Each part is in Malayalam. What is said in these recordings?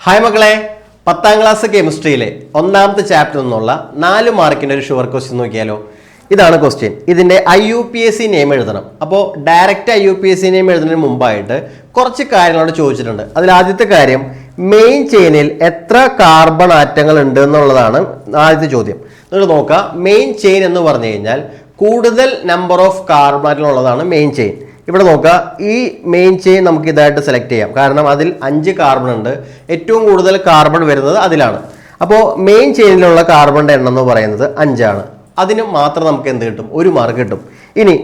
ഹായ് മക്കളെ, 10ാം ക്ലാസ് കെമിസ്ട്രിയിലെ ഒന്നാമത്തെ ചാപ്റ്റർ നിന്നുള്ള 4 മാർക്കിന്റെ ഒരു ഷുവർ ക്വസ്റ്റ്യൻ നോക്കിയാലോ. ഇതാണ് ക്വസ്റ്റ്യൻ. ഇതിന്റെ IUPAC നെയിം എഴുതണം. അപ്പോൾ ഡയറക്റ്റ് IUPAC നെയിം എഴുതുന്നതിന് മുമ്പായിട്ട് കുറച്ച് കാര്യങ്ങളോട് ചോദിച്ചിട്ടുണ്ട്. അതിൽ ആദ്യത്തെ കാര്യം, മെയിൻ ചെയിനിൽ എത്ര കാർബൺ ആറ്റങ്ങൾ ഉണ്ട് എന്നുള്ളതാണ് ആദ്യത്തെ ചോദ്യം. നിങ്ങൾ നോക്കുക, മെയിൻ ചെയിൻ എന്ന് പറഞ്ഞു കഴിഞ്ഞാൽ കൂടുതൽ നമ്പർ ഓഫ് കാർബൺ ആറ്റങ്ങൾ ഉള്ളതാണ് മെയിൻ ചെയിൻ. ഇവിടെ നോക്കുക, ഈ മെയിൻ ചെയിൻ നമുക്ക് ഇതായിട്ട് സെലക്ട് ചെയ്യാം. കാരണം അതിൽ 5 കാർബൺ ഉണ്ട്. ഏറ്റവും കൂടുതൽ കാർബൺ വരുന്നത് അതിലാണ്. അപ്പോൾ മെയിൻ ചെയിനിലുള്ള കാർബണിന്റെ എണ്ണം എന്ന് പറയുന്നത് 5 ആണ്. അതിന് മാത്രം നമുക്ക് എന്ത് കിട്ടും? 1 മാർക്ക് കിട്ടും. ഇനി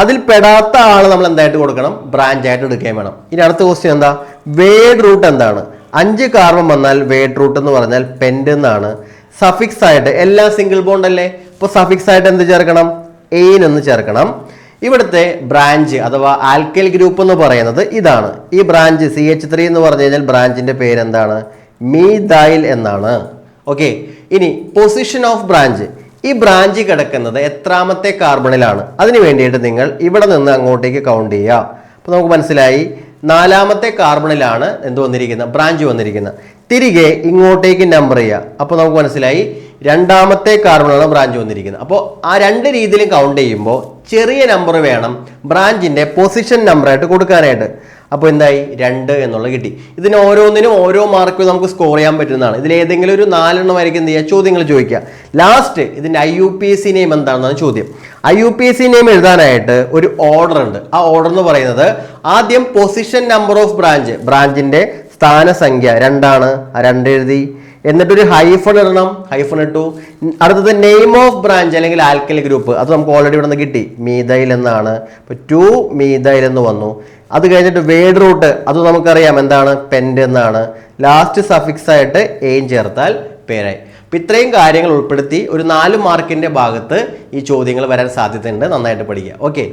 അതിൽ പെടാത്ത ആൾ നമ്മൾ എന്തായിട്ട് കൊടുക്കണം? ബ്രാഞ്ച് ആയിട്ട് എടുക്കുകയും വേണം. ഇനി അടുത്ത ക്വസ്റ്റ്യൻ എന്താ? വേഡ് റൂട്ട് എന്താണ്? 5 കാർബൺ വന്നാൽ വേഡ് റൂട്ട് എന്ന് പറഞ്ഞാൽ പെന്റ് എന്നാണ്. സഫിക്സ് ആയിട്ട് എല്ലാം സിംഗിൾ ബോണ്ട് അല്ലേ? അപ്പോൾ സഫിക്സ് ആയിട്ട് എന്ത് ചേർക്കണം? എയിൻ എന്ന് ചേർക്കണം. ഇവിടുത്തെ ബ്രാഞ്ച് അഥവാ ആൽക്കൈൽ ഗ്രൂപ്പ് എന്ന് പറയുന്നത് ഇതാണ്. ഈ ബ്രാഞ്ച് CH3 എന്ന് പറഞ്ഞു കഴിഞ്ഞാൽ ബ്രാഞ്ചിന്റെ പേര് എന്താണ്? മീഥൈൽ എന്നാണ്. ഓക്കെ, ഇനി പൊസിഷൻ ഓഫ് ബ്രാഞ്ച്. ഈ ബ്രാഞ്ച് കിടക്കുന്നത് എത്രാമത്തെ കാർബണിലാണ്? അതിന് വേണ്ടിയിട്ട് നിങ്ങൾ ഇവിടെ നിന്ന് അങ്ങോട്ടേക്ക് കൗണ്ട് ചെയ്യുക. അപ്പോൾ നമുക്ക് മനസ്സിലായി 4ാമത്തെ കാർബണിലാണ് എന്ത് വന്നിരിക്കുന്നത്? ബ്രാഞ്ച് വന്നിരിക്കുന്നത്. തിരികെ ഇങ്ങോട്ടേക്ക് നമ്പർ ചെയ്യുക. അപ്പോൾ നമുക്ക് മനസ്സിലായി 2ാമത്തെ കാർബണിലാണ് ബ്രാഞ്ച് വന്നിരിക്കുന്നത്. അപ്പോൾ ആ 2 രീതിയിലും കൗണ്ട് ചെയ്യുമ്പോൾ ചെറിയ നമ്പർ വേണം ബ്രാഞ്ചിന്റെ പൊസിഷൻ നമ്പറായിട്ട് കൊടുക്കാനായിട്ട്. അപ്പോൾ എന്തായി? 2 എന്നുള്ളത് കിട്ടി. ഇതിന് ഓരോന്നിനും ഓരോ മാർക്ക് നമുക്ക് സ്കോർ ചെയ്യാൻ പറ്റുന്നതാണ്. ഇതിൽ ഏതെങ്കിലും ഒരു 4 എണ്ണമായിരിക്കും എന്ത് ചെയ്യുക? ചോദ്യങ്ങൾ ചോദിക്കുക. ലാസ്റ്റ് ഇതിന്റെ IUPAC നെയിം എന്താണെന്നാണ് ചോദ്യം. IUPAC നെയിം എഴുതാനായിട്ട് ഒരു ഓർഡർ ഉണ്ട്. ആ ഓർഡർ എന്ന് പറയുന്നത് ആദ്യം പൊസിഷൻ നമ്പർ ഓഫ് ബ്രാഞ്ചിന്റെ സ്ഥാനസംഖ്യ 2 ആണ്. 2 എഴുതി. എന്നിട്ടൊരു ഹൈഫൺ ഇടണം. ഹൈഫൺ ഇട്ടു. അടുത്തത് നെയിം ഓഫ് ബ്രാഞ്ച് അല്ലെങ്കിൽ ആൽക്കൈൽ ഗ്രൂപ്പ്. അത് നമുക്ക് ഓൾറെഡി ഇവിടെ നിന്ന് കിട്ടി, മീഥൈൽ എന്നാണ്. അപ്പോൾ 2 മീഥൈൽ എന്ന് വന്നു. അത് കഴിഞ്ഞിട്ട് വേഡ് റൂട്ട്, അത് നമുക്കറിയാം എന്താണ്? പെന്റ് എന്നാണ്. ലാസ്റ്റ് സഫിക്സ് ആയിട്ട് എയിൻ ചേർത്താൽ പേരായി. അപ്പം ഇത്രയും കാര്യങ്ങൾ ഉൾപ്പെടുത്തി ഒരു 4 മാർക്കിന്റെ ഭാഗത്ത് ഈ ചോദ്യങ്ങൾ വരാൻ സാധ്യതയുണ്ട്. നന്നായിട്ട് പഠിക്കുക. ഓക്കെ.